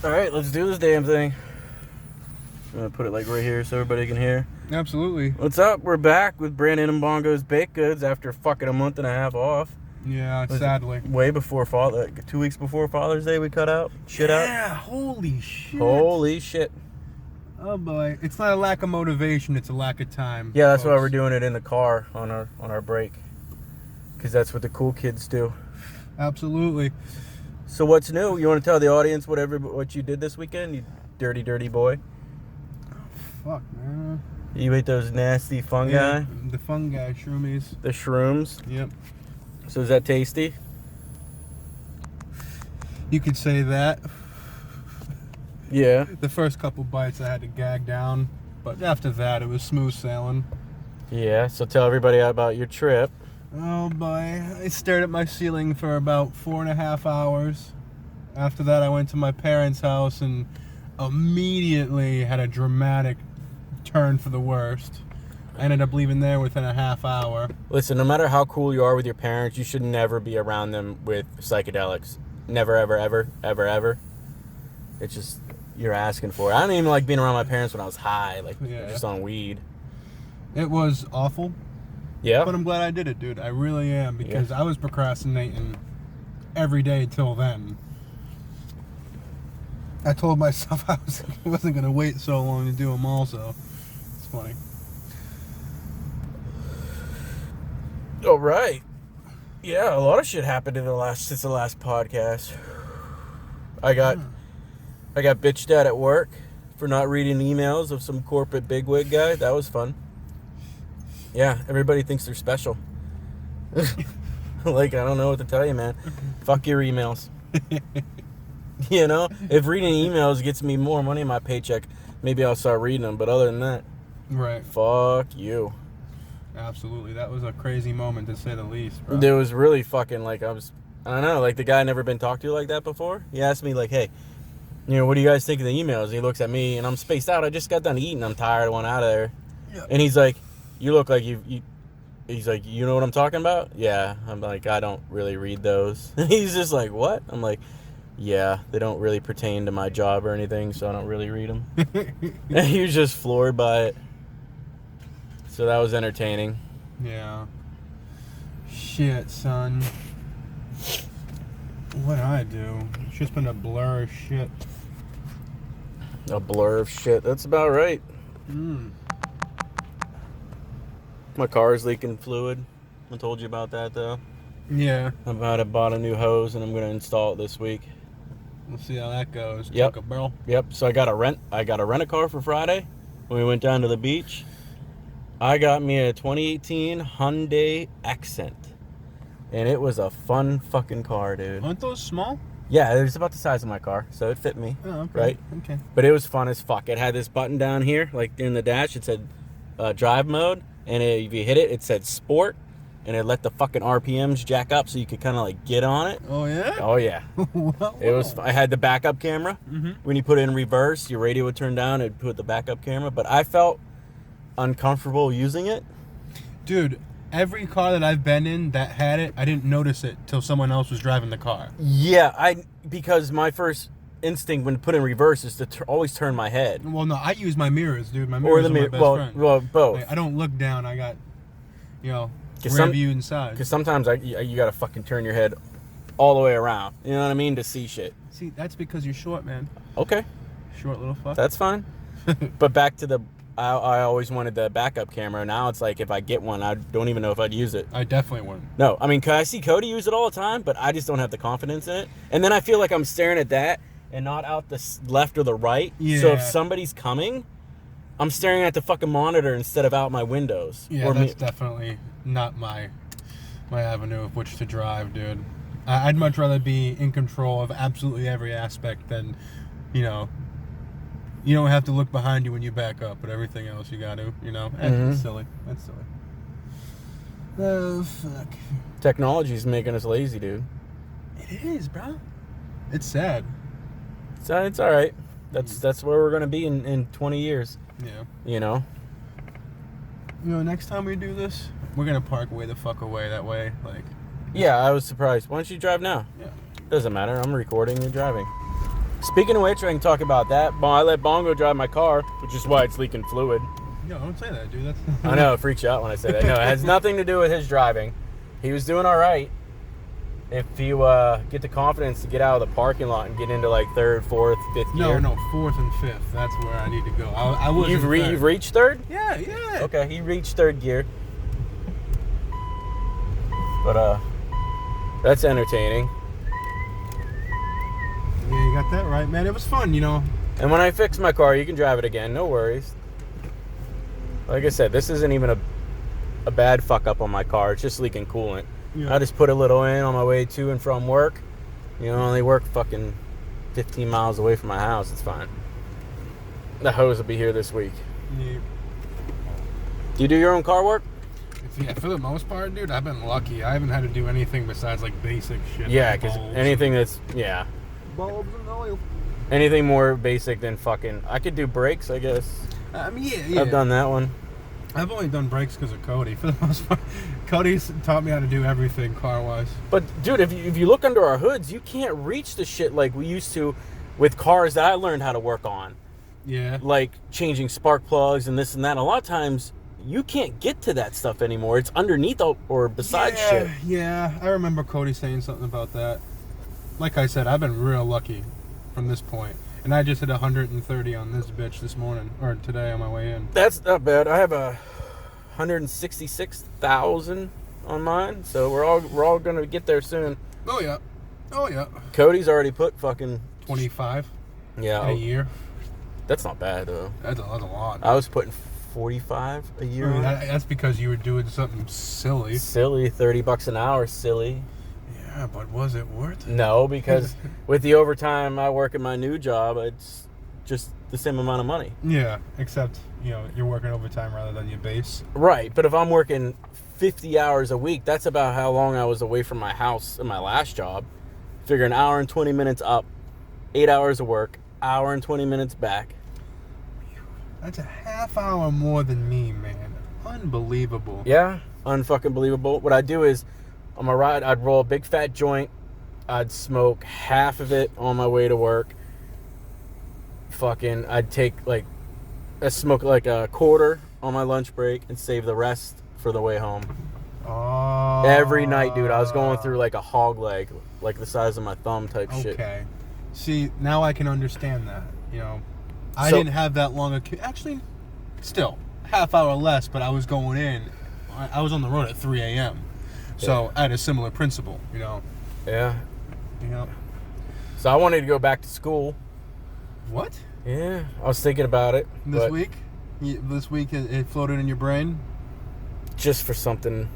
Alright, let's do this damn thing. I'm gonna put it like right here so everybody can hear. Absolutely. What's up? We're back with Brandon and Bongo's Baked Goods after fucking a month and a half off. Yeah, sadly. Way before 2 weeks before Father's Day we cut out. Shit out. Yeah, holy shit. Holy shit. Oh boy. It's not a lack of motivation, it's a lack of time. Yeah, that's why folks. we're doing it in the car on our break. Because that's what the cool kids do. Absolutely. So what's new? You want to tell the audience what you did this weekend, you dirty, dirty boy? Fuck, man. You ate those nasty fungi? Yeah, the fungi, shroomies. The shrooms? Yep. So is that tasty? You could say that. Yeah. The first couple bites I had to gag down, but after that it was smooth sailing. Yeah, so tell everybody about your trip. Oh boy, I stared at my ceiling for about 4.5 hours. After that I went to my parents' house and immediately had a dramatic turn for the worst. I ended up leaving there within a half hour. Listen, no matter how cool you are with your parents, you should never be around them with psychedelics. Never, ever, ever, ever, ever. It's just, you're asking for it. I don't even like being around my parents when I was high, like just on weed. It was awful. Yeah? But I'm glad I did it, dude. I really am, because I was procrastinating every day till then. I told myself I wasn't going to wait so long to do them also. It's funny. All right. Yeah, a lot of shit happened since the last podcast. I got bitched at work for not reading emails of some corporate bigwig guy. That was fun. Yeah, everybody thinks they're special. Like, I don't know what to tell you, man. Fuck your emails. You know, if reading emails gets me more money in my paycheck, maybe I'll start reading them. But other than that, right. Fuck you. Absolutely. That was a crazy moment, to say the least, bro. It was really fucking, like, I don't know, like, the guy never been talked to like that before. He asked me, like, hey, you know, what do you guys think of the emails? He looks at me, and I'm spaced out. I just got done eating. I'm tired. I want out of there. Yeah. And he's like, you look like he's like, you know what I'm talking about? Yeah. I'm like, I don't really read those. And he's just like, what? I'm like, yeah, they don't really pertain to my job or anything, so I don't really read them. And he was just floored by it. So that was entertaining. Yeah. Shit, son. What did I do? It's just been a blur of shit. A blur of shit. That's about right. My car's leaking fluid. I told you about that, though. Yeah. I bought a new hose, and I'm going to install it this week. We'll see how that goes. Yep. Take a barrel. Yep. So I got a rent-a-car for Friday when we went down to the beach. I got me a 2018 Hyundai Accent. And it was a fun fucking car, dude. Aren't those small? Yeah, it was about the size of my car, so it fit me. Oh, okay. Right? Okay. But it was fun as fuck. It had this button down here, like in the dash. It said drive mode. And if you hit it, it said sport. And it let the fucking RPMs jack up so you could kind of like get on it. Oh, yeah? Oh, yeah. Whoa. It was. I had the backup camera. Mm-hmm. When you put it in reverse, your radio would turn down. It'd put the backup camera. But I felt uncomfortable using it. Dude, every car that I've been in that had it, I didn't notice it till someone else was driving the car. Yeah, because my first instinct when put in reverse is to always turn my head. Well, no, I use my mirrors, dude. My mirrors are my best friend. Well, both. Like, I don't look down. I got, rear view inside. Because sometimes you got to fucking turn your head all the way around. You know what I mean? To see shit. See, that's because you're short, man. Okay. Short little fuck. That's fine. But back to I always wanted the backup camera. Now it's like if I get one, I don't even know if I'd use it. I definitely wouldn't. No, I mean, I see Cody use it all the time, but I just don't have the confidence in it. And then I feel like I'm staring at that and not out the left or the right. Yeah. So if somebody's coming, I'm staring at the fucking monitor instead of out my windows. Yeah, that's definitely not my avenue of which to drive, dude. I'd much rather be in control of absolutely every aspect than, you don't have to look behind you when you back up, but everything else you got to, That's silly. That's silly. Oh, fuck. Technology's making us lazy, dude. It is, bro. It's sad. It's all right. That's where we're going to be in 20 years. Yeah. Next time we do this, we're going to park way the fuck away that way. Yeah, I was surprised. Why don't you drive now? Yeah. Doesn't matter. I'm recording and driving. Speaking of which, I can talk about that. I let Bongo drive my car, which is why it's leaking fluid. No, don't say that, dude. That's I know, it freaks you out when I say that. No, it has nothing to do with his driving. He was doing all right. If you get the confidence to get out of the parking lot and get into like third, fourth, fifth gear. No, fourth and fifth. That's where I need to go. I was. You've reached third? Yeah. Okay, he reached third gear. But that's entertaining. Yeah, you got that right, man. It was fun, you know. And when I fix my car, you can drive it again. No worries. Like I said, this isn't even a bad fuck up on my car. It's just leaking coolant. Yeah. I just put a little in on my way to and from work. You know, I only work fucking 15 miles away from my house. It's fine. The hose will be here this week. Yeah. Do you do your own car work? Yeah, for the most part, dude, I've been lucky. I haven't had to do anything besides like basic shit. Yeah, like because bulbs anything that's, yeah. bulbs and oil. Anything more basic than fucking, I could do brakes, I guess. I mean, yeah. I've done that one. I've only done brakes because of Cody. For the most part, Cody's taught me how to do everything car-wise. But dude, if you look under our hoods, you can't reach the shit like we used to with cars that I learned how to work on. Yeah. Like changing spark plugs and this and that. A lot of times you can't get to that stuff anymore. It's underneath or beside shit. Yeah, I remember Cody saying something about that. Like I said, I've been real lucky from this point. And I just hit 130 on this bitch this morning, or today on my way in. That's not bad. I have 166,000 on mine, so we're all gonna get there soon. Oh yeah. Cody's already put fucking 25 yeah in a year. That's not bad though. That's a lot. I was putting 45 a year. I mean, that's because you were doing something silly. Silly, $30 an hour, silly. Yeah, but was it worth it? No, because with the overtime I work at my new job, it's just the same amount of money. Yeah, except, you know, you're working overtime rather than your base. Right, but if I'm working 50 hours a week, that's about how long I was away from my house in my last job. Figure an hour and 20 minutes up, 8 hours of work, hour and 20 minutes back. That's a half hour more than me, man. Unbelievable. Yeah, unfucking believable. What I do is, on my ride, I'd roll a big fat joint. I'd smoke half of it on my way to work. I'd take smoke like a quarter on my lunch break and save the rest for the way home. Oh. Every night, dude, I was going through like a hog leg, like the size of my thumb type shit. Okay. See, now I can understand that. You know, I didn't have that long a actually, still half hour less, but I was going in. I was on the road at 3 a.m. So I had a similar principle, you know. Yeah. You know. So I wanted to go back to school. What? Yeah, I was thinking about it. This week? This week it floated in your brain? Just for something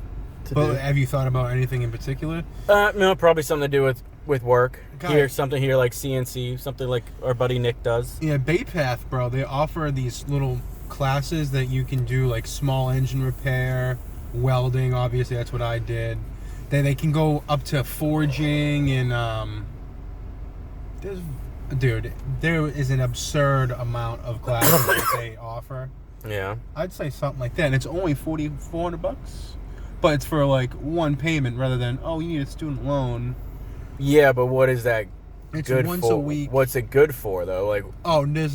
to do. Have you thought about anything in particular? No, probably something to do with work. Okay. Something here like CNC, something like our buddy Nick does. Yeah, Baypath, bro. They offer these little classes that you can do, like small engine repair, welding. Obviously, that's what I did. They can go up to forging and there is an absurd amount of classes that they offer. Yeah. I'd say something like that. And it's only $400, but it's for like one payment rather than you need a student loan. Yeah, but what is that It's good once for? a week. What's it good for though? Like,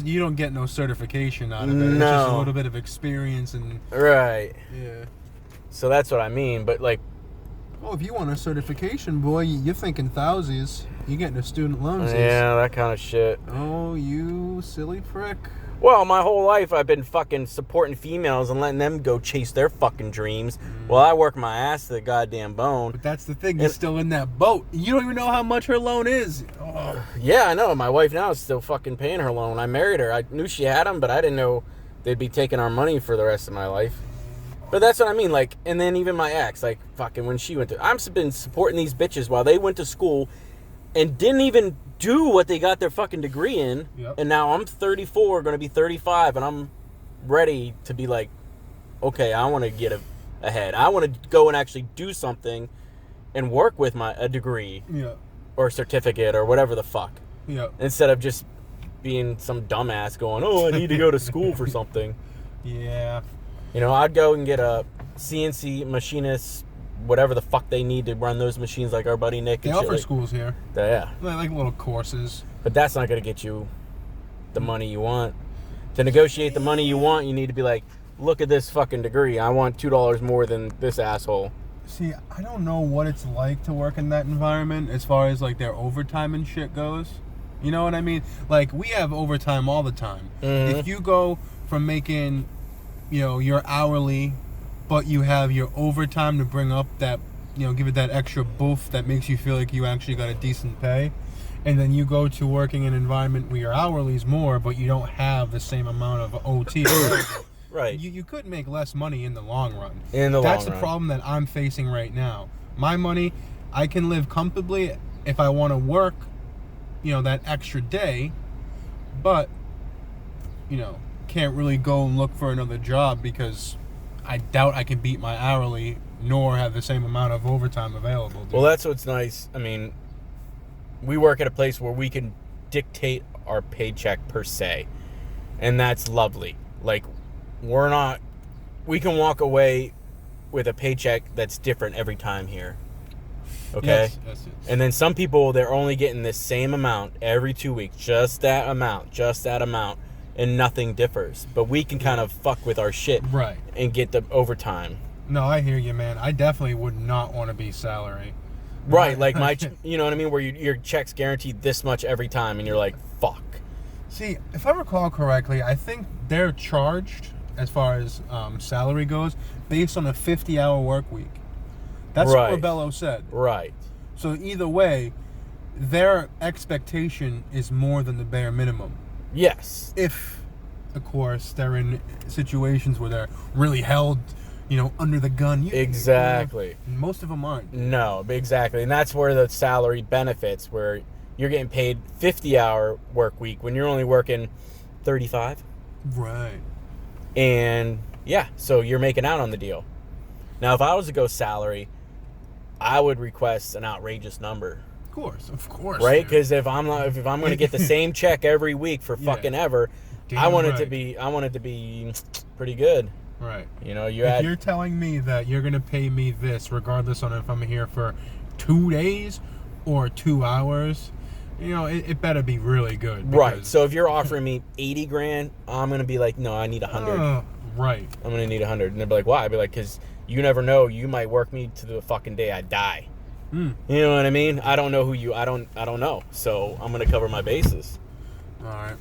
you don't get no certification out of it. No. It's just a little bit of experience and right. yeah. So that's what I mean. But like, If you want a certification, boy, you're thinking thousands. You're getting a student loans. yeah, that kind of shit. Oh, you silly prick. Well, my whole life I've been fucking supporting females and letting them go chase their fucking dreams. While I work my ass to the goddamn bone. But that's the thing. You're still in that boat. You don't even know how much her loan is. Oh. Yeah, I know. My wife now is still fucking paying her loan. I married her. I knew she had them, but I didn't know they'd be taking our money for the rest of my life. But that's what I mean. Like, and then even my ex, like, fucking when she went to... I've been supporting these bitches while they went to school and didn't even do what they got their fucking degree in. Yep. And now I'm 34, going to be 35, and I'm ready to be like, okay, I want to get ahead. I want to go and actually do something and work with a degree. Yeah. Or certificate or whatever the fuck. Yeah. Instead of just being some dumbass going, I need to go to school for something. Yeah. You know, I'd go and get a CNC machinist, whatever the fuck they need to run those machines, like our buddy Nick. They and offer shit schools here. yeah. Like little courses. But that's not going to get you the money you want. To negotiate the money you want, you need to be like, look at this fucking degree. I want $2 more than this asshole. See, I don't know what it's like to work in that environment as far as like their overtime and shit goes. You know what I mean? Like, we have overtime all the time. Mm-hmm. If you go from making, your hourly, but you have your overtime to bring up that, give it that extra boost that makes you feel like you actually got a decent pay, and then you go to working in an environment where your hourly is more, but you don't have the same amount of OT. Right. You could make less money in the long run. That's the problem that I'm facing right now. My money, I can live comfortably if I want to work, that extra day, but, can't really go and look for another job because I doubt I can beat my hourly nor have the same amount of overtime available. Dude. Well, that's what's nice. I mean, we work at a place where we can dictate our paycheck per se, and that's lovely. Like, we can walk away with a paycheck that's different every time here. Okay? Yes. And then some people, they're only getting the same amount every 2 weeks. Just that amount. And nothing differs. But we can kind of fuck with our shit. Right. And get the overtime. No, I hear you, man. I definitely would not want to be salary. Right. Like you know what I mean? Where your check's guaranteed this much every time. And you're like, fuck. See, if I recall correctly, I think they're charged, as far as salary goes, based on a 50-hour work week. That's right. what Rebello said. Right. So either way, their expectation is more than the bare minimum. Yes. If, of course, they're in situations where they're really held, under the gun. Exactly. Most of them aren't. No, exactly. And that's where the salary benefits, where you're getting paid 50-hour work week when you're only working 35. Right. And, yeah, so you're making out on the deal. Now, if I was to go salary, I would request an outrageous number. Of course. Right? Because if I'm going to get the same check every week for fucking ever, I want it to be pretty good. Right. You're telling me that you're going to pay me this regardless on if I'm here for 2 days or 2 hours, it better be really good. Right. So if you're offering me 80 grand, I'm going to be like, no, I need 100. Right. I'm going to need 100. And they'll be like, why? I'd be like, because you never know. You might work me to the fucking day I die. You know what I mean? I don't know I don't know. So I'm going to cover my bases. All right.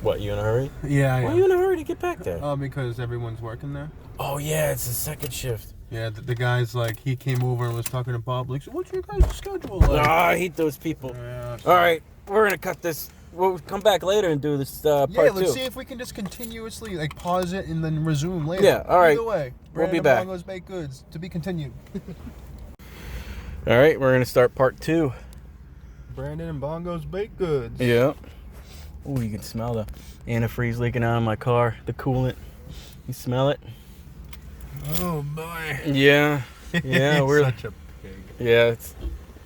What, you in a hurry? Yeah, Why are you in a hurry to get back there? Because everyone's working there. Oh, yeah, it's the second shift. Yeah, the guy's like, he came over and was talking to Bob, like, so what's your guys' schedule like? I hate those people. Yeah, all right, we're going to cut this. We'll come back later and do this part 2. Yeah, let's see if we can just continuously, pause it and then resume later. Yeah, all right. Either way, we'll be back. Bongos Baked Goods, to be continued. All right, we're going to start part 2. Brandon and Bongos Baked Goods. Yeah. Oh, you can smell the antifreeze leaking out of my car, the coolant. You smell it? Oh, boy. Yeah. Yeah, we're such a pig. Yeah,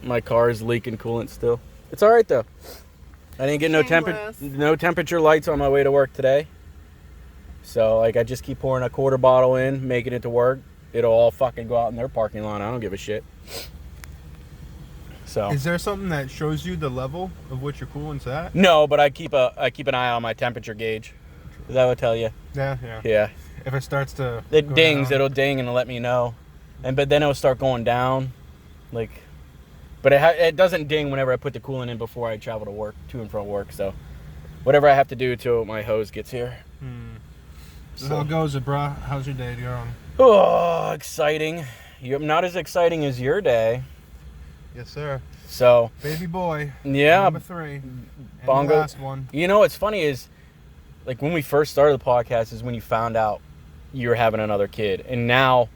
my car is leaking coolant still. It's all right, though. I didn't get no temperature lights on my way to work today. So, I just keep pouring a quarter bottle in, making it to work. It'll all fucking go out in their parking lot. I don't give a shit. So. Is there something that shows you the level of what your coolant's at? No, but I keep an eye on my temperature gauge. That would tell you. Yeah. Yeah. If it starts to it dings, down. It'll ding and it'll let me know. But then it'll start going down. But it doesn't ding whenever I put the coolant in before I travel to and from work. So whatever I have to do till my hose gets here. So how goes it, brah? How's your day going? Oh, exciting. Not as exciting as your day. Yes, sir. So baby boy. Yeah. Number 3. And Bongo. The last one. What's funny is, when we first started the podcast is when you found out you were having another kid, and now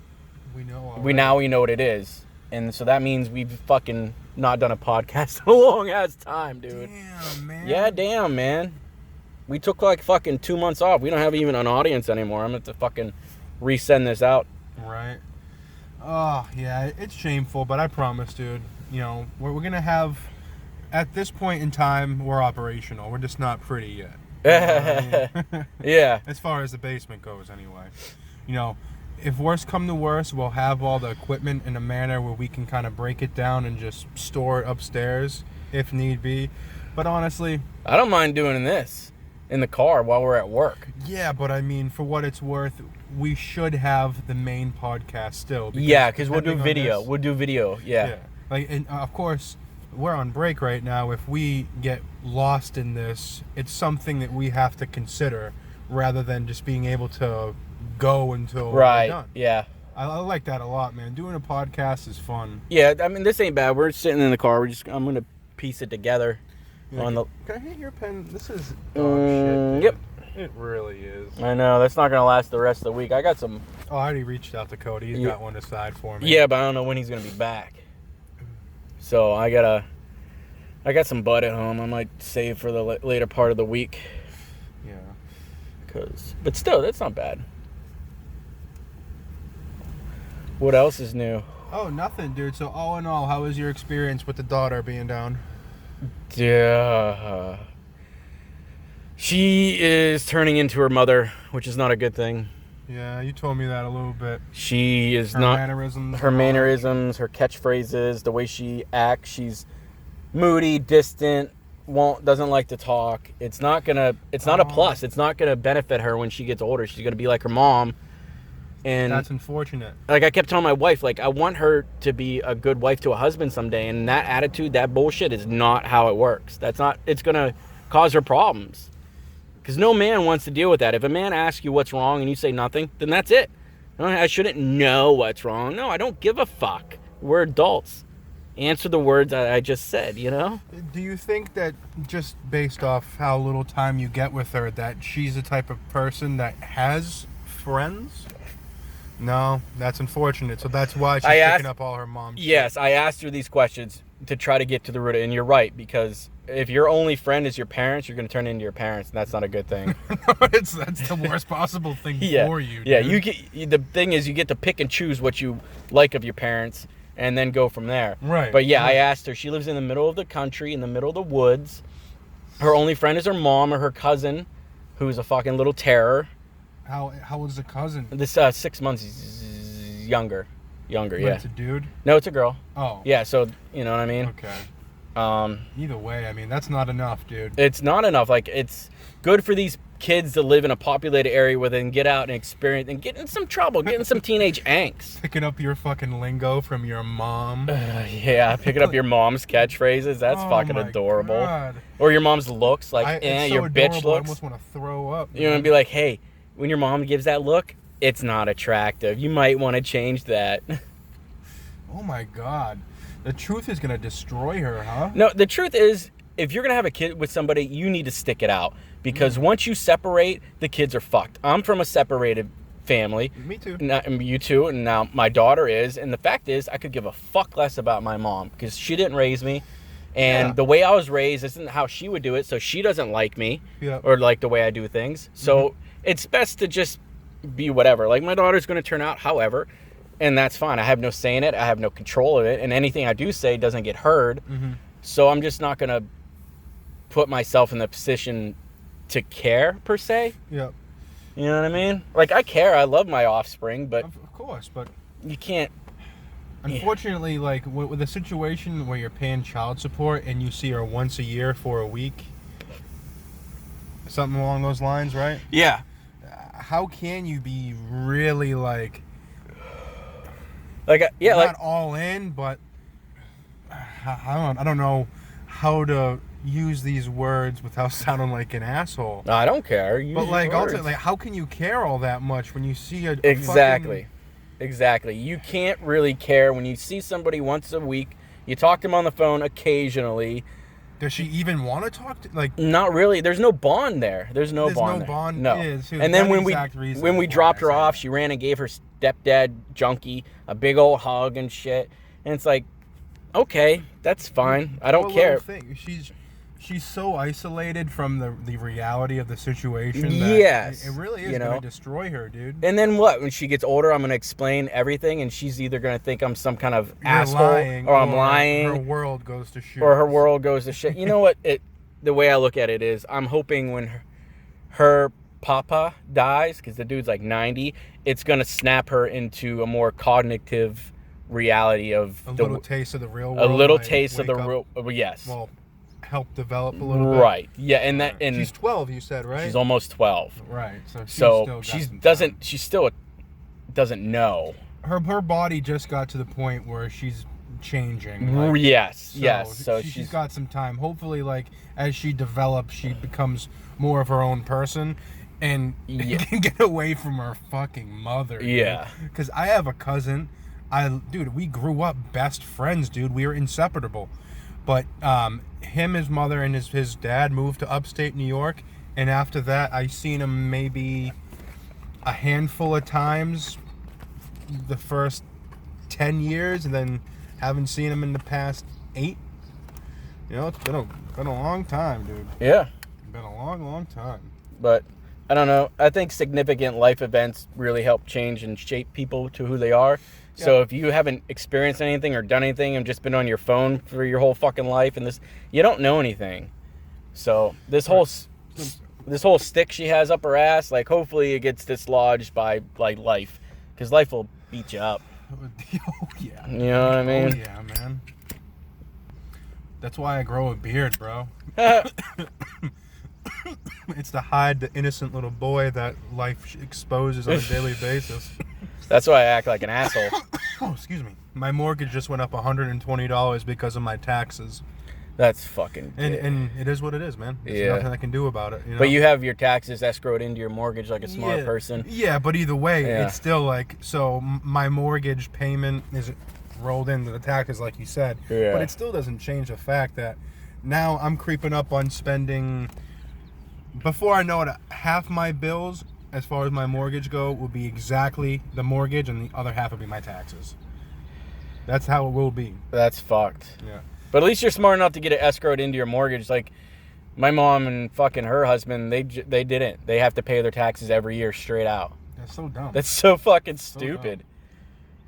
we know. We know what it is, and so that means we've fucking not done a podcast in a long ass time, dude. Damn, man. Yeah, damn, man. We took fucking 2 months off. We don't have even an audience anymore. I'm gonna have to fucking resend this out. Right. Oh yeah, it's shameful, but I promise, dude. We're gonna have, at this point in time, we're operational. We're just not pretty yet. Yeah. As far as the basement goes, anyway. If worse come to worse, we'll have all the equipment in a manner where we can kind of break it down and just store it upstairs if need be. But honestly, I don't mind doing this in the car while we're at work. yeah, but I mean, for what it's worth, we should have the main podcast still. Yeah, because we'll do depending on video. this- We'll do video. Yeah. Like, and of course, we're on break right now. If we get lost in this, it's something that we have to consider rather than just being able to go until Right. we're done. Yeah. I like that a lot, man. Doing a podcast is fun. Yeah. I mean, this ain't bad. We're sitting in the car. I'm gonna piece it together. On the. Can I hit your pen? This is dog shit. Dude. Yep. It really is. I know that's not gonna last the rest of the week. I got some. Oh, I already reached out to Cody. He's got one aside for me. Yeah, but I don't know when he's gonna be back. So I got some bud at home. I might save for the later part of the week. Yeah. But still, that's not bad. What else is new? Oh, nothing, dude. So all in all, how was your experience with the daughter being down? Yeah. She is turning into her mother, which is not a good thing. Yeah, you told me that a little bit. She is Her not mannerisms. her mannerisms, her catchphrases, the way she acts. She's moody, distant, doesn't like to talk. It's not a plus. It's not gonna benefit her when she gets older. She's gonna be like her mom. And that's unfortunate. Like I kept telling my wife, like I want her to be a good wife to a husband someday, and that attitude, that bullshit is not how it works. It's gonna cause her problems. Because no man wants to deal with that. If a man asks you what's wrong and you say nothing, then that's it. I shouldn't know what's wrong. No, I don't give a fuck. We're adults. Answer the words I just said, you know? Do you think that just based off how little time you get with her, that she's the type of person that has friends? No, that's unfortunate. So that's why she's picking up all her mom's shit. Yes, I asked her these questions to try to get to the root of it. And you're right, because if your only friend is your parents, you're going to turn into your parents, and that's not a good thing. That's the worst possible thing for you, dude. Yeah, the thing is you get to pick and choose what you like of your parents and then go from there. Right. But yeah, right. I asked her. She lives in the middle of the country, in the middle of the woods. Her only friend is her mom or her cousin, who's a fucking little terror. How old is the cousin? This 6 months younger, But yeah. it's a dude? No, it's a girl. Oh. Yeah, so you know what I mean? Okay. Either way, I mean, that's not enough, dude. It's not enough. Like, it's good for these kids to live in a populated area where they can get out and experience and get in some trouble, get in some teenage angst. Picking up your fucking lingo from your mom. Yeah, picking up your mom's catchphrases. That's fucking adorable. God. Or your mom's looks, like, it's so your bitch adorable, looks. I almost want to throw up. You're going to be like, hey, when your mom gives that look, it's not attractive. You might want to change that. Oh my God. The truth is going to destroy her, huh? No, the truth is, if you're going to have a kid with somebody, you need to stick it out. Because once you separate, the kids are fucked. I'm from a separated family. Me too. You too, and now my daughter is. And the fact is, I could give a fuck less about my mom because she didn't raise me. And the way I was raised isn't how she would do it, so she doesn't like me or like the way I do things. So it's best to just be whatever. Like, my daughter's going to turn out however, and that's fine. I have no say in it. I have no control of it, and anything I do say doesn't get heard. So I'm just not going to put myself in the position to care, per se. Yep. You know what I mean? Like, I care. I love my offspring, but... Of course, but... You can't... Unfortunately, like, with a situation where you're paying child support and you see her once a year for a week, something along those lines, right? Yeah. How can you be really, like... yeah, not all in, but... I don't know how to use these words without sounding like an asshole. No, I don't care. But, like, ultimately, how can you care all that much when you see a Exactly. You can't really care when you see somebody once a week. You talk to them on the phone occasionally. Does she even want to talk to, like... Not really. There's no bond there. There's no bond. No. And then when we dropped her off, she ran and gave her stepdad Junkie a big old hug and shit. And it's like, okay, that's fine. I don't care. She's so isolated from the reality of the situation that yes, it really is going to destroy her, dude. And then what? When she gets older, I'm going to explain everything, and she's either going to think I'm some kind of asshole, or I'm lying. Her world goes to shit. Or her world goes to shit. You know what? The way I look at it is, I'm hoping when her papa dies, because the dude's like 90, it's going to snap her into a more cognitive reality of little taste of the real world. A little taste of the real. Yes. Well, help develop a little bit. Right. Yeah, and she's 12, you said, right? She's almost 12. Right. So she still doesn't know. Her body just got to the point where she's changing. Like, yes. So she's got some time. Hopefully, like, as she develops, she becomes more of her own person and can get away from her fucking mother. Yeah. Because I have a cousin. Dude, we grew up best friends, dude. We were inseparable. But him, his mother, and his dad moved to upstate New York. And after that, I seen him maybe a handful of times the first 10 years, and then haven't seen him in the past 8. You know, it's been a long time, dude. Yeah. Been a long time. But I don't know. I think significant life events really help change and shape people to who they are. Yeah. So if you haven't experienced anything or done anything and just been on your phone for your whole fucking life, and you don't know anything. So this whole stick she has up her ass, like, hopefully it gets dislodged by, like, life, because life will beat you up. Oh yeah. You know what I mean? Oh yeah, man. That's why I grow a beard, bro. It's to hide the innocent little boy that life exposes on a daily basis. That's why I act like an asshole. Oh, excuse me. My mortgage just went up $120 because of my taxes. That's fucking good. And it is what it is, man. There's nothing I can do about it. You know? But you have your taxes escrowed into your mortgage like a smart person. Yeah, but either way, it's still like, so my mortgage payment is rolled into the taxes, like you said. Yeah. But it still doesn't change the fact that now I'm creeping up on spending, before I know it, half my bills, as far as my mortgage go, will be exactly the mortgage, and the other half will be my taxes. That's how it will be. That's fucked. Yeah. But at least you're smart enough to get it escrowed into your mortgage. Like, my mom and fucking her husband, they didn't. They have to pay their taxes every year straight out. That's so dumb. That's so fucking stupid.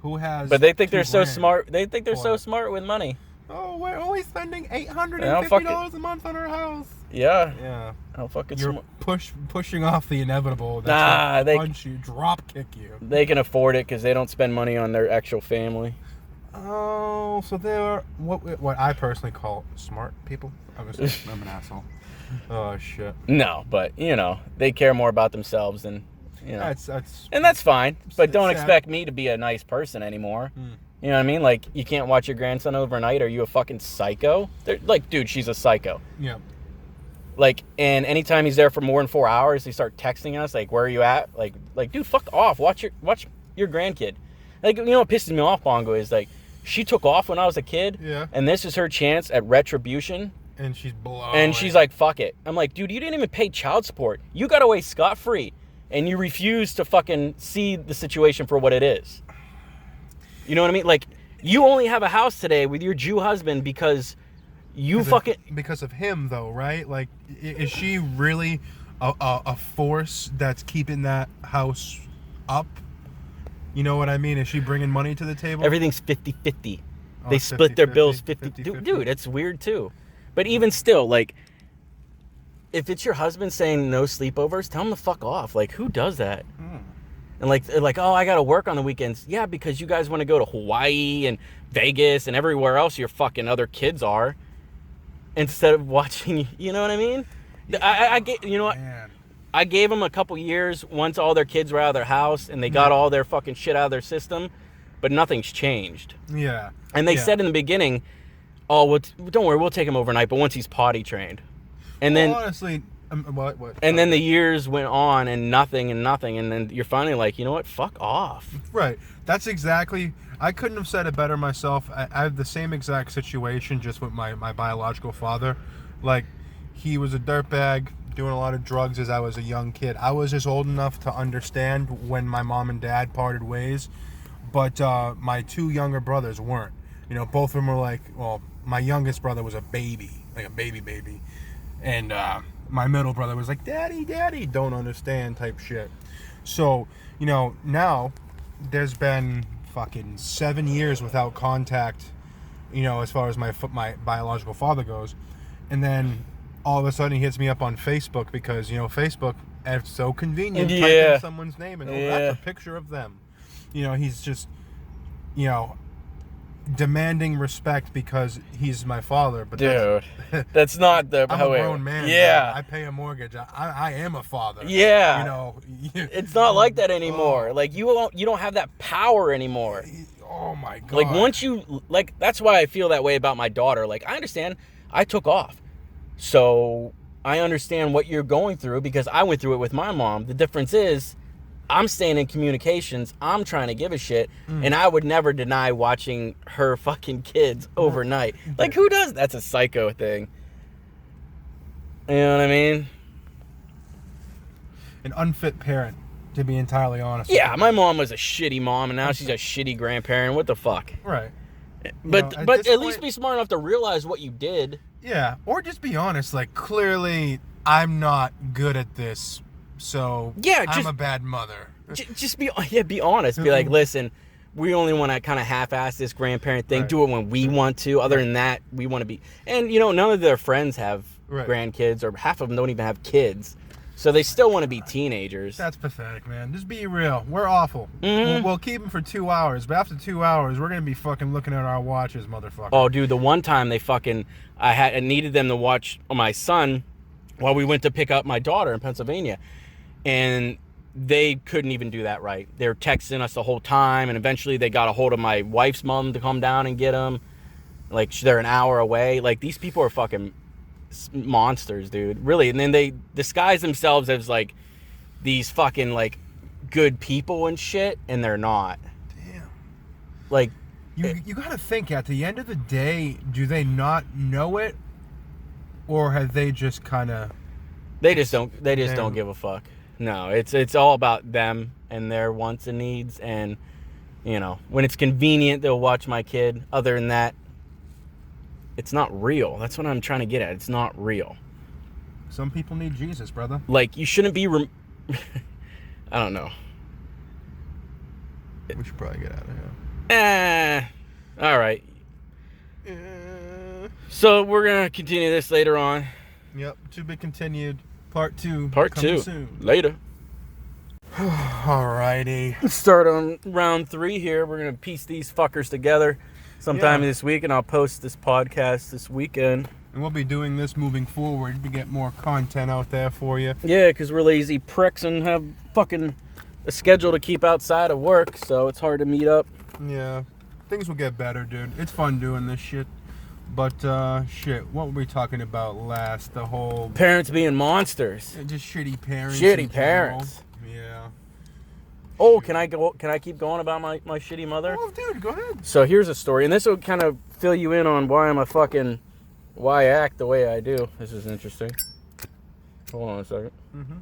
Who has? But they think they're so smart. They think they're so smart with money. Oh, we're only spending $850 a month on our house. Yeah. Yeah. How fucking You're pushing off the inevitable. Nah, they punch you, drop kick you. They can afford it because they don't spend money on their actual family. Oh, so they're what I personally call smart people. I'm an asshole. Oh shit. No, but you know they care more about themselves than you know. And that's fine. But don't expect me to be a nice person anymore. You know what I mean? Like, you can't watch your grandson overnight. Are you a fucking psycho? They're like, dude, she's a psycho. Yeah. Like, and anytime he's there for more than 4 hours, they start texting us, like, where are you at? Like, dude, fuck off. Watch your grandkid. Like, you know what pisses me off, Bongo, is, like, she took off when I was a kid. Yeah. And this is her chance at retribution. And she's blowing. And she's like, fuck it. I'm like, dude, you didn't even pay child support. You got away scot-free. And you refuse to fucking see the situation for what it is. You know what I mean? Like, you only have a house today with your Jew husband because because of him, though, right? Like, is she really a force that's keeping that house up? You know what I mean? Is she bringing money to the table? Everything's 50-50. They split their bills 50. Dude, it's weird, too. But even still, like, if it's your husband saying no sleepovers, tell him to fuck off. Like, who does that? And like, oh, I got to work on the weekends. Yeah, because you guys want to go to Hawaii and Vegas and everywhere else your fucking other kids are, instead of watching. You know what I mean? I get. You know what? Man. I gave them a couple years once all their kids were out of their house and they got all their fucking shit out of their system, but nothing's changed. Yeah. And they said in the beginning, oh, well, don't worry, we'll take him overnight, but once he's potty trained, and then honestly. What? And then the years went on and nothing, and then you're finally like, you know what? Fuck off. Right. That's exactly. I couldn't have said it better myself. I have the same exact situation just with my biological father. Like, he was a dirtbag doing a lot of drugs as I was a young kid. I was just old enough to understand when my mom and dad parted ways, but my 2 younger brothers weren't. You know, both of them were like, well, my youngest brother was a baby, like a baby, and my middle brother was like, daddy, don't understand type shit. So, you know, now there's been fucking 7 years without contact, you know, as far as my biological father goes. And then all of a sudden he hits me up on Facebook because, you know, Facebook, it's so convenient. Type in someone's name and that's a picture of them. You know, he's just, you know, demanding respect because he's my father. But dude, that's not the. I'm a grown man. Yeah, I pay a mortgage. I am a father. Yeah, you know, it's not like that anymore. Like you don't have that power anymore. Oh my god. Like once you that's why I feel that way about my daughter. Like I understand, I took off, so I understand what you're going through because I went through it with my mom. The difference is, I'm staying in communications. I'm trying to give a shit. And I would never deny watching her fucking kids overnight. Like, who does? That's a psycho thing. You know what I mean? An unfit parent, to be entirely honest. Yeah, my mom was a shitty mom, and now she's a shitty grandparent. What the fuck? Right. But at least be smart enough to realize what you did. Yeah, or just be honest. Like, clearly, I'm not good at this. So I'm a bad mother. Just be honest. Be like, listen, we only want to kind of half-ass this grandparent thing. Right. Do it when we want to. Other than that, we want to be. And none of their friends have grandkids, or half of them don't even have kids. So they still want to be teenagers. That's pathetic, man. Just be real. We're awful. Mm-hmm. We'll keep them for 2 hours, but after 2 hours, we're gonna be fucking looking at our watches, motherfucker. Oh, dude, the one time I needed them to watch my son while we went to pick up my daughter in Pennsylvania. And they couldn't even do that right. They were texting us the whole time, and eventually they got a hold of my wife's mom to come down and get them. Like, they're an hour away. Like, these people are fucking monsters, dude. Really. And then they disguise themselves as, like, these fucking, like, good people and shit, and they're not. Damn. Like... You gotta think, at the end of the day, do they not know it? Or have they just kind of... They just don't give a fuck. No, it's all about them and their wants and needs, and when it's convenient, they'll watch my kid. Other than that, it's not real. That's what I'm trying to get at. It's not real. Some people need Jesus, brother. Like, you shouldn't be I don't know. We should probably get out of here. All right. So we're gonna continue this later on. Yep, to be continued. Part 2. Part 2. Soon. Later. Alrighty. Let's start on round 3 here. We're going to piece these fuckers together sometime this week, and I'll post this podcast this weekend. And we'll be doing this moving forward to get more content out there for you. Yeah, because we're lazy pricks and have fucking a schedule to keep outside of work, so it's hard to meet up. Yeah. Things will get better, dude. It's fun doing this shit. But, shit, what were we talking about last? The whole... Parents being monsters. Just shitty parents. Shitty parents. Yeah. Oh, can I keep going about my shitty mother? Oh, dude, go ahead. So here's a story, and this will kind of fill you in on why I act the way I do. This is interesting. Hold on a second. Mm-hmm.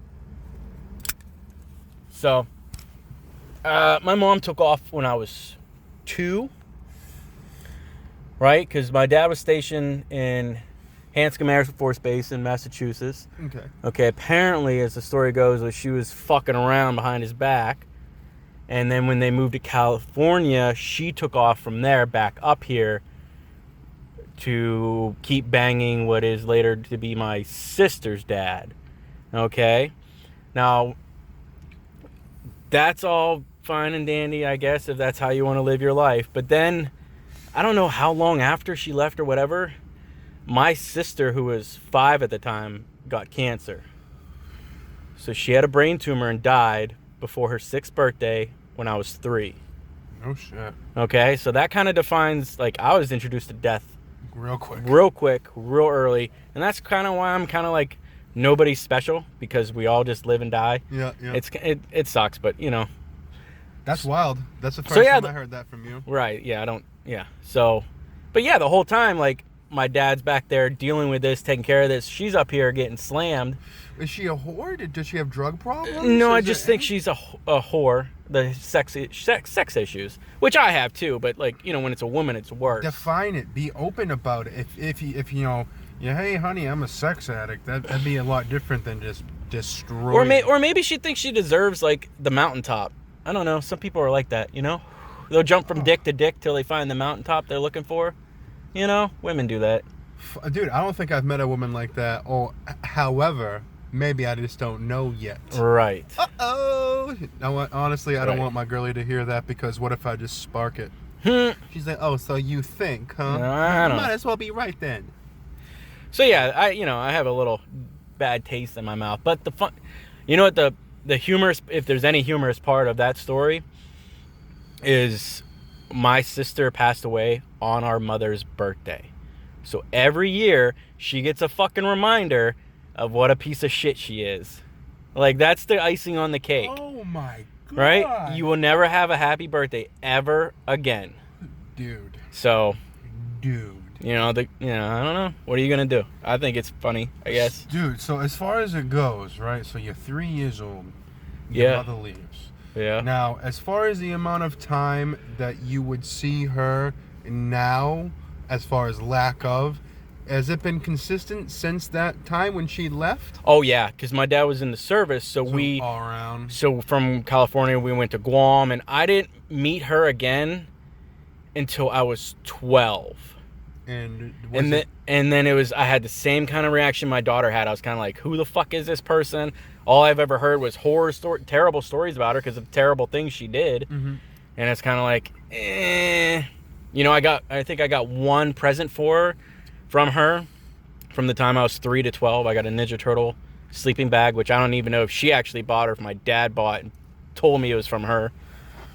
So, my mom took off when I was 2. Right? Because my dad was stationed in Hanscom Air Force Base in Massachusetts. Okay, apparently, as the story goes, she was fucking around behind his back. And then when they moved to California, she took off from there back up here to keep banging what is later to be my sister's dad. Okay? Now, that's all fine and dandy, I guess, if that's how you want to live your life. But then... I don't know how long after she left or whatever, my sister, who was 5 at the time, got cancer. So she had a brain tumor and died before her 6th birthday when I was 3. Oh, shit. Okay, so that kind of defines, like, I was introduced to death. Real quick, real early. And that's kind of why I'm kind of like nobody's special, because we all just live and die. Yeah. It sucks, but, That's wild. That's the first time I heard that from you. Right, yeah. So, but yeah, the whole time, like, my dad's back there dealing with this, taking care of this. She's up here getting slammed. Is she a whore? Does she have drug problems? No, I just think she's a whore. The sex issues, which I have too, but, like, when it's a woman, it's worse. Define it. Be open about it. If hey, honey, I'm a sex addict. That'd be a lot different than just destroy. Or maybe she thinks she deserves, like, the mountaintop. I don't know. Some people are like that, They'll jump from dick to dick till they find the mountaintop they're looking for. Women do that. Dude, I don't think I've met a woman like that. Or, however, maybe I just don't know yet. Right. Uh-oh. Honestly, I don't want my girlie to hear that, because what if I just spark it? She's like, oh, so you think, huh? No, I don't Might know. as well be right then. So yeah, I have a little bad taste in my mouth. But the fun, you know what, the humorous, if there's any humorous part of that story, is my sister passed away on our mother's birthday. So every year she gets a fucking reminder of what a piece of shit she is. Like, that's the icing on the cake. Oh my god. Right? You will never have a happy birthday ever again. Dude. So, Dude. I don't know. What are you gonna do? I think it's funny, I guess. Dude, so as far as it goes, right? So you're 3 years old. Yeah. Your mother leaves. Yeah. Now, as far as the amount of time that you would see her now, as far as lack of, has it been consistent since that time when she left? Oh yeah, because my dad was in the service, so all around. So from California we went to Guam, and I didn't meet her again until I was 12. And then it was, I had the same kind of reaction my daughter had. I was kind of like, who the fuck is this person? All I've ever heard was terrible stories about her because of terrible things she did. Mm-hmm. And it's kind of like, I think I got one present from her from the time I was 3 to 12. I got a Ninja Turtle sleeping bag, which I don't even know if she actually bought or if my dad bought and told me it was from her.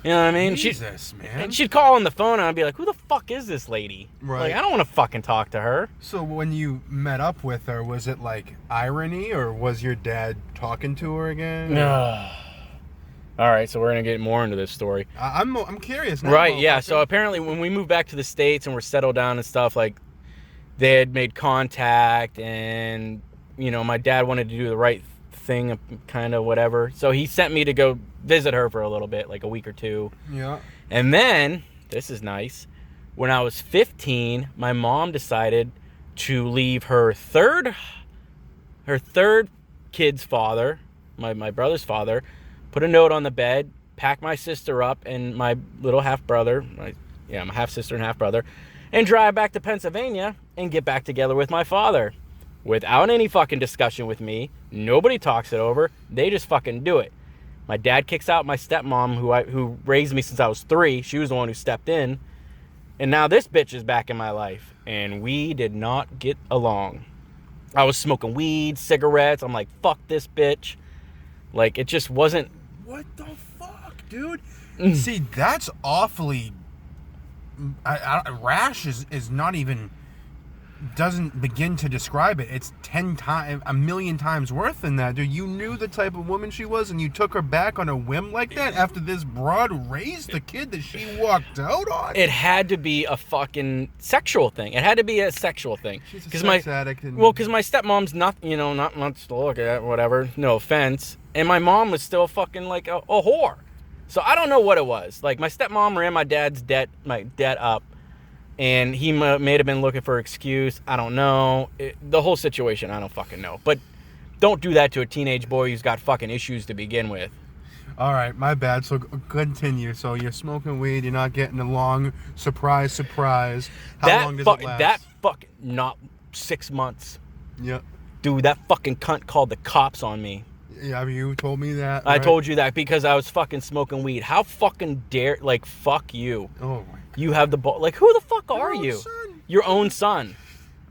You know what I mean? Jesus, man. And she'd call on the phone and I'd be like, who the fuck is this lady? Right. Like, I don't want to fucking talk to her. So when you met up with her, was it like irony, or was your dad talking to her again? All right, so we're going to get more into this story. I'm curious now. Right, yeah. So apparently when we moved back to the States and we're settled down and stuff, like, they had made contact and, my dad wanted to do the right thing, kind of whatever. So he sent me to go visit her for a little bit, like a week or two. Yeah. And then, this is nice, when I was 15, my mom decided to leave her third kid's father, my brother's father, put a note on the bed, pack my sister up and my little half-brother, my half-sister and half-brother, and drive back to Pennsylvania and get back together with my father. Without any fucking discussion with me. Nobody talks it over. They just fucking do it. My dad kicks out my stepmom, who raised me since I was 3. She was the one who stepped in. And now this bitch is back in my life. And we did not get along. I was smoking weed, cigarettes. I'm like, fuck this bitch. Like, it just wasn't... What the fuck, dude? See, that's awfully... rash is not even... doesn't begin to describe it. It's 10 times, a million times worse than that, dude. You knew the type of woman she was, and you took her back on a whim like that after this broad raised the kid that she walked out on. It had to be a fucking sexual thing. It had to be a sexual thing. She's a sex addict. Because my stepmom's not much to look at, whatever. No offense. And my mom was still fucking like a whore. So I don't know what it was. Like, my stepmom ran my debt up. And he may have been looking for an excuse. I don't know. The whole situation, I don't fucking know. But don't do that to a teenage boy who's got fucking issues to begin with. All right, my bad. So continue. So you're smoking weed. You're not getting along. Surprise, surprise. How long does it last? That fucking, not 6 months. Yep. Dude, that fucking cunt called the cops on me. Yeah, you told me that. I told you that because I was fucking smoking weed. How fucking fuck you. Oh, my God. You have the ball. Like, who the fuck are you? Son. Your own son.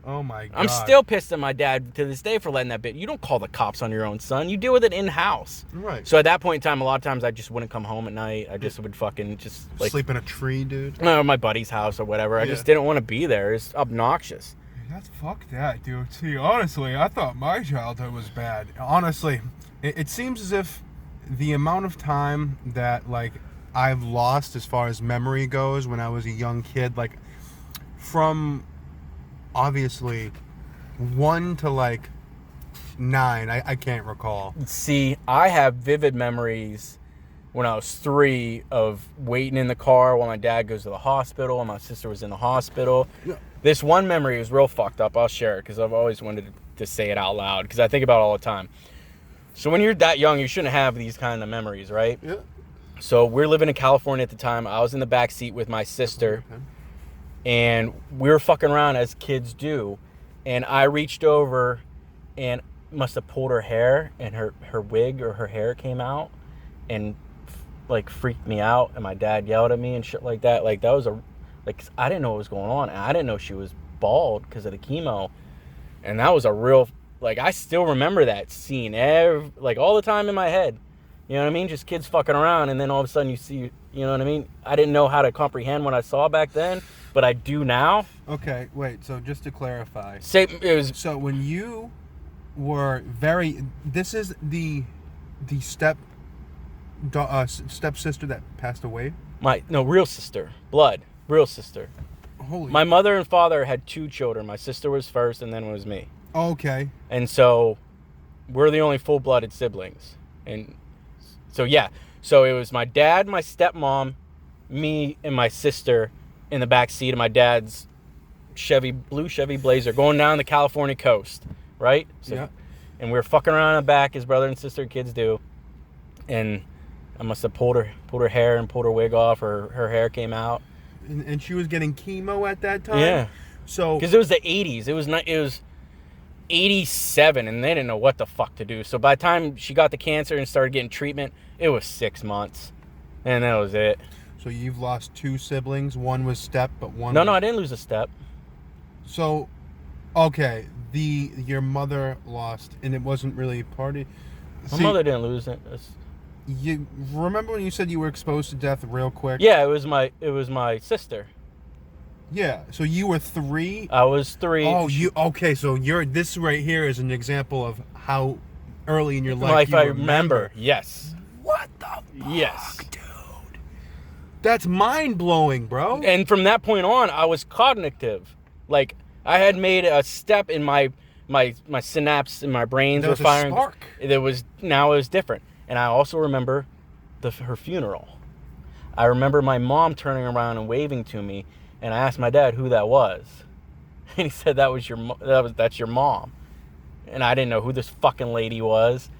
Oh, my God. I'm still pissed at my dad to this day for letting that bitch. You don't call the cops on your own son. You deal with it in-house. Right. So at that point in time, a lot of times I just wouldn't come home at night. I just would fucking just, like... sleep in a tree, dude? Or my buddy's house or whatever. I just didn't want to be there. It's obnoxious. Fuck that, dude. See, honestly, I thought my childhood was bad. Honestly, it seems as if the amount of time that, like, I've lost as far as memory goes when I was a young kid, like, from, obviously, 1 to, like, 9, I can't recall. See, I have vivid memories when I was 3 of waiting in the car while my dad goes to the hospital and my sister was in the hospital. Yeah. This one memory is real fucked up. I'll share it because I've always wanted to say it out loud because I think about it all the time. So when you're that young, you shouldn't have these kind of memories, right? Yeah. So we're living in California at the time. I was in the back seat with my sister, and we were fucking around as kids do. And I reached over and must have pulled her hair, and her wig or her hair came out and like freaked me out. And my dad yelled at me and shit like that. Like, that was a Like, I didn't know what was going on. And I didn't know she was bald because of the chemo. And that was a real, like, I still remember that scene like all the time in my head. You know what I mean? Just kids fucking around, and then all of a sudden you see, you know what I mean? I didn't know how to comprehend what I saw back then, but I do now. Okay, wait, so just to clarify. So when you were this is the stepsister that passed away? Real sister. Blood. Real sister. Holy. My mother and father had 2 children. My sister was first, and then it was me. Okay. And so we're the only full-blooded siblings. And so, yeah. So it was my dad, my stepmom, me, and my sister in the back seat of my dad's blue Chevy Blazer going down the California coast, right? So, yeah. And we were fucking around in the back as brother and sister kids do. And I must have pulled her hair and pulled her wig off, or her hair came out. And she was getting chemo at that time? Yeah. So because it was the 80s. It was 87, and they didn't know what the fuck to do. So by the time she got the cancer and started getting treatment, it was 6 months. And that was it. So you've lost 2 siblings. One was step, but one No, I didn't lose a step. So, okay, your mother lost, and it wasn't really party. My mother didn't lose it. You remember when you said you were exposed to death real quick? Yeah, it was my sister. Yeah, so you were 3? I was 3. Oh, okay, so this right here is an example of how early in your life you I remember. Yes. What the fuck, yes. dude? That's mind-blowing, bro. And from that point on, I was cognitive. Like, I had made a step in my synapse in my brains were firing. Now it was different. And I also remember her funeral. I remember my mom turning around and waving to me, and I asked my dad who that was. And he said that's your mom. And I didn't know who this fucking lady was.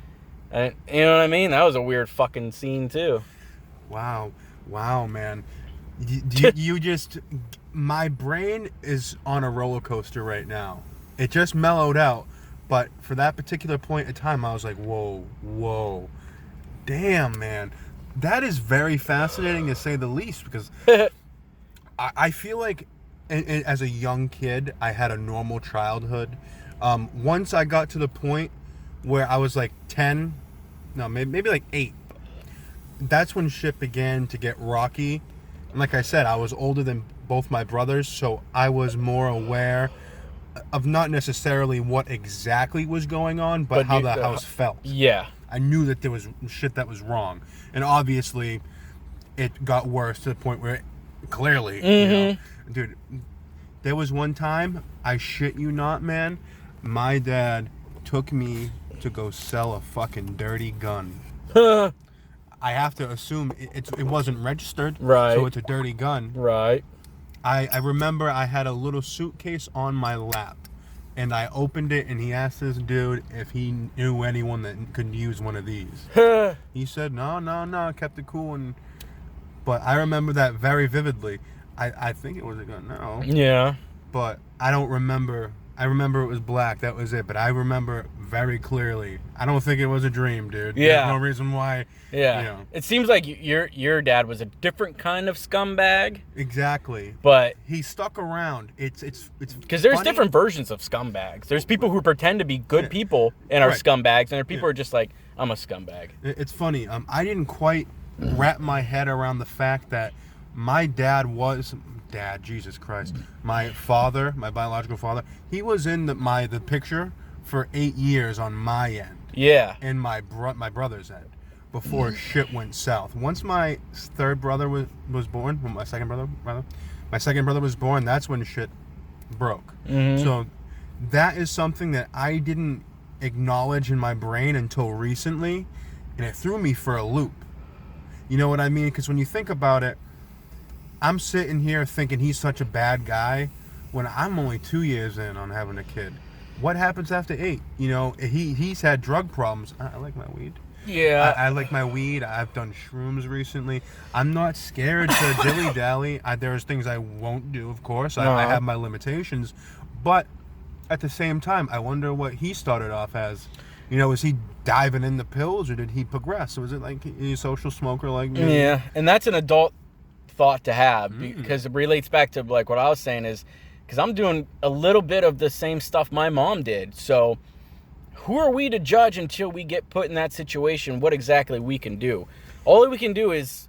And you know what I mean? That was a weird fucking scene too. Wow, man. My brain is on a roller coaster right now. It just mellowed out, but for that particular point in time, I was like, whoa. Damn, man. That is very fascinating to say the least, because I feel like as a young kid, I had a normal childhood. Once I got to the point where I was like 10, no, maybe like 8, that's when shit began to get rocky. And like I said, I was older than both my brothers, so I was more aware of not necessarily what exactly was going on, but how the house felt. Yeah. I knew that there was shit that was wrong. And obviously, it got worse to the point where clearly, dude, there was one time, I shit you not, man, my dad took me to go sell a fucking dirty gun. I have to assume it wasn't registered, right? So it's a dirty gun, right? I remember I had a little suitcase on my lap, and I opened it, and he asked this dude if he knew anyone that could use one of these. He said no, kept it cool, but I remember that very vividly. I think it was a gun now. Yeah, but I don't remember. I remember it was black. That was it. But I remember very clearly. I don't think it was a dream, dude. Yeah. There's no reason why. Yeah. You know. It seems like your dad was a different kind of scumbag. Exactly. But he stuck around. It's because there's funny. Different versions of scumbags. There's people who pretend to be good people and are scumbags, and there are people who are just like, I'm a scumbag. It's funny. I didn't quite wrap my head around the fact that my dad was. Dad, Jesus Christ. My father, my biological father, he was in the picture for 8 years on my end. Yeah. And my brother's end before shit went south. Once my third brother was born, well, my second brother was born, that's when shit broke. Mm-hmm. So that is something that I didn't acknowledge in my brain until recently, and it threw me for a loop. You know what I mean? Because when you think about it, I'm sitting here thinking he's such a bad guy when I'm only 2 years in on having a kid. What happens after 8? You know, he's had drug problems. I like my weed. Yeah. I like my weed. I've done shrooms recently. I'm not scared to dilly-dally. There's things I won't do, of course. I have my limitations. But at the same time, I wonder what he started off as. You know, is he diving in the pills, or did he progress? Was it like a social smoker like me? Yeah, and that's an adult thought to have, because it relates back to like what I was saying is, because I'm doing a little bit of the same stuff my mom did. So who are we to judge until we get put in that situation what exactly we can do? All we can do is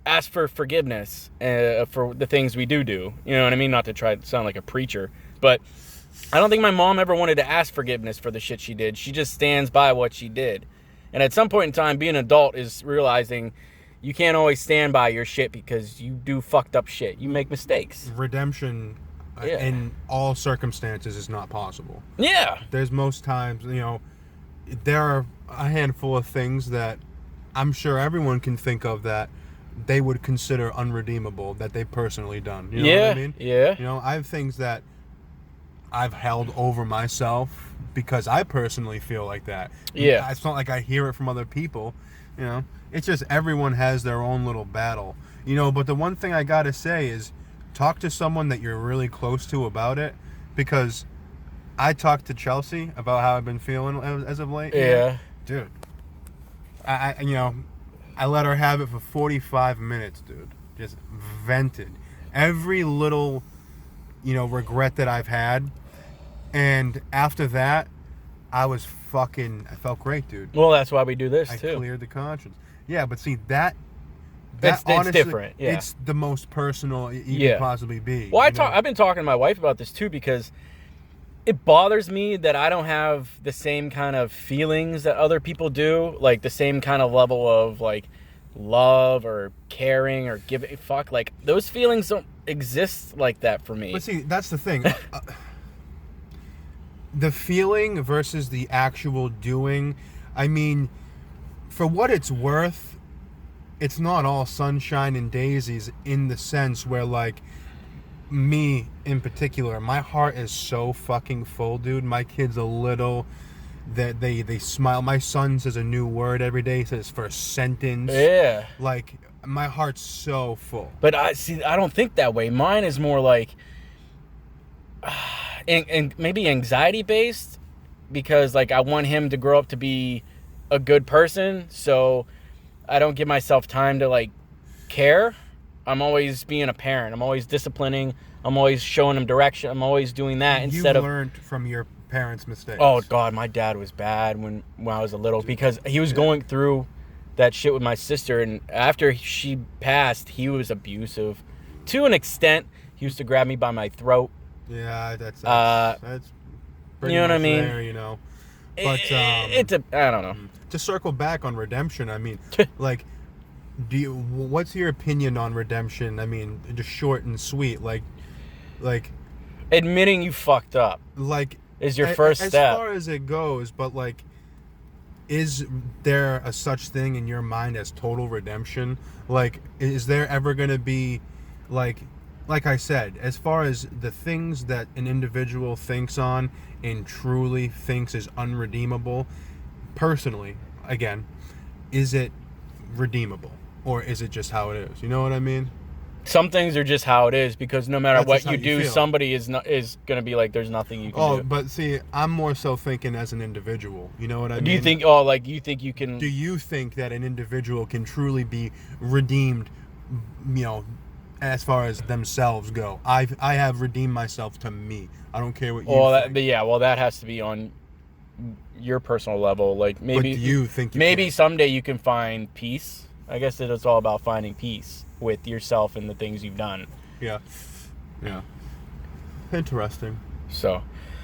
ask for forgiveness for the things we do. You know what I mean? Not to try to sound like a preacher, but I don't think my mom ever wanted to ask forgiveness for the shit she did. She just stands by what she did. And at some point in time, being an adult is realizing you can't always stand by your shit because you do fucked up shit. You make mistakes. Redemption in all circumstances is not possible. Yeah. There's most times, there are a handful of things that I'm sure everyone can think of that they would consider unredeemable that they've personally done. You know what I mean? Yeah. I have things that I've held over myself because I personally feel like that. Yeah. It's not like I hear it from other people. It's just everyone has their own little battle. But the one thing I gotta say is talk to someone that you're really close to about it, because I talked to Chelsea about how I've been feeling as of late. Yeah. Dude. I let her have it for 45 minutes, dude. Just vented every little, regret that I've had. And after that, I felt great, dude. Well, that's why we do this, too. I cleared the conscience. Yeah, but see, that it's honestly, different. Yeah. It's the most personal you can possibly be. Well, I've been talking to my wife about this, too, because it bothers me that I don't have the same kind of feelings that other people do, like the same kind of level of like love or caring or giving a fuck. Like those feelings don't exist like that for me. But see, that's the thing. The feeling versus the actual doing. I mean, for what it's worth, it's not all sunshine and daisies in the sense where like me in particular, my heart is so fucking full, dude. My kid's a little, that they smile. My son says a new word every day. He says first sentence. Yeah. Like my heart's so full. But I don't think that way. Mine is more like, and maybe anxiety based, because like I want him to grow up to be a good person. So I don't give myself time to like care. I'm always being a parent. I'm always disciplining. I'm always showing him direction. I'm always doing that instead of... You learned from your parents' mistakes. Oh, God, my dad was bad when I was a little, because he was going through that shit with my sister, and after she passed, he was abusive. To an extent, he used to grab me by my throat. Yeah, that's pretty you know what I much mean? there, But, I don't know. To circle back on redemption, I mean, like... what's your opinion on redemption? I mean, just short and sweet, like admitting you fucked up, like, is your first step as far as it goes. But like, is there a such thing in your mind as total redemption? Like, is there ever going to be like I said, as far as the things that an individual thinks on and truly thinks is unredeemable, personally, again, is it redeemable? Or is it just how it is? You know what I mean? Some things are just how it is, because no matter That's what you do, feel. somebody is going to be like, there's nothing you can do. Oh, but see, I'm more so thinking as an individual. You know what I mean? Do you think, you can... Do you think that an individual can truly be redeemed, as far as themselves go? I have redeemed myself to me. I don't care what you think. That has to be on your personal level. Like, maybe... But do you think maybe someday you can find peace. I guess it's all about finding peace with yourself and the things you've done. Yeah. Interesting. So,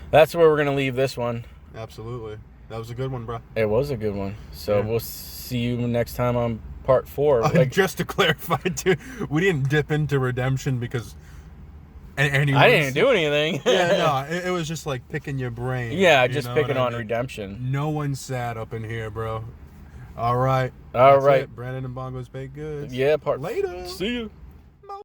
that's where we're going to leave this one. Absolutely. That was a good one, bro. It was a good one. So, We'll see you next time on part 4. Just to clarify, too, we didn't dip into redemption because... I didn't do anything. It was just like picking your brain. Yeah, just picking on redemption. No one's sad up in here, bro. All right. All right. Brandon and Bongos baked goods. Yeah, Later. See you.